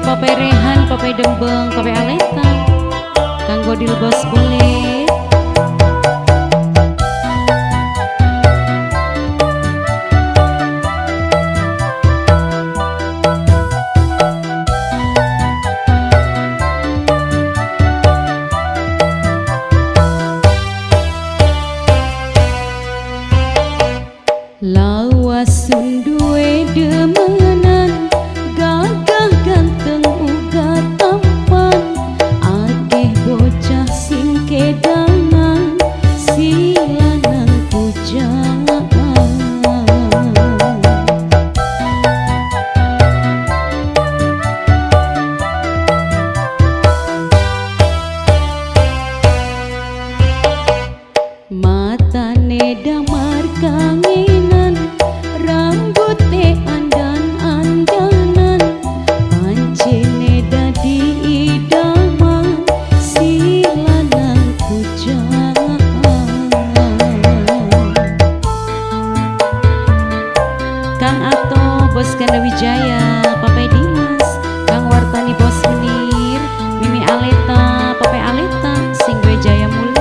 Papai Rehan, Papai Dembeng, Papai Aleta, kanggo dilebos boleh. Lawas sunduwe demenan, gagah ganteng uga tampan, akeh bocah sing kedangan, si lanang pujaan. Matane damar kangenan, rambute andan-andanan, pancene dadi idaman, si lanang pujaan. Kang Ato, Bos Ganda Wijaya, Papai Dimas, Kang Wartani, Bos Menir, Mimi Aleta, Papai Aleta, sing gue Jaya Mulia.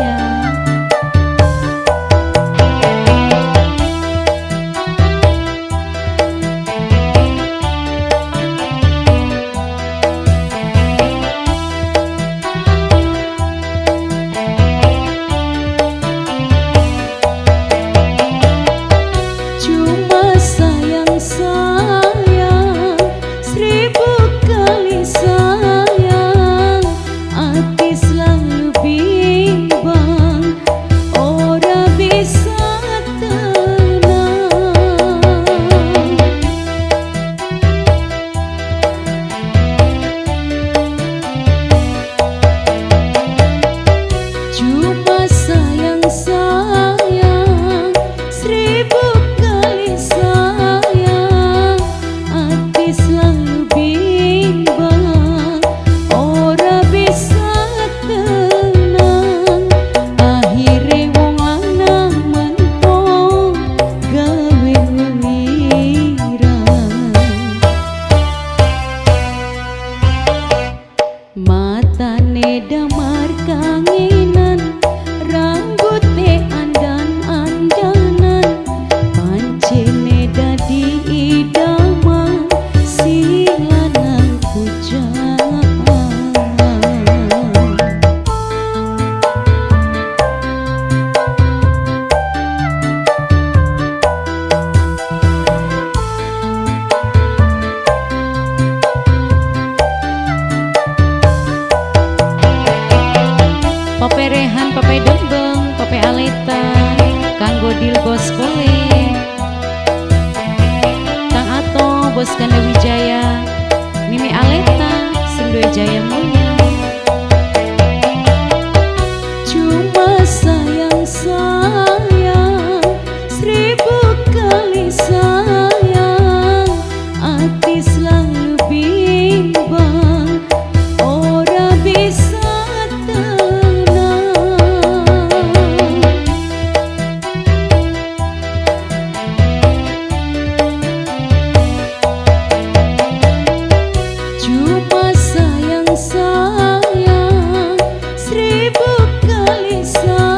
Matane damar kangenan, rambute andan-andanan, pancene dadi idaman, si lanang pujaan. Papai Rehan, Papai Dembeng, Papai Aleta, kanggo dilebos boleh. Kang Ato, Bos Ganda Wijaya, Mimi Aleta, sing duwe Jaya Mulia. Cuma sayang-sayang, 1000 kali sayang, hati selalu bimbang, ora bisa sayang, 1000 kali sayang.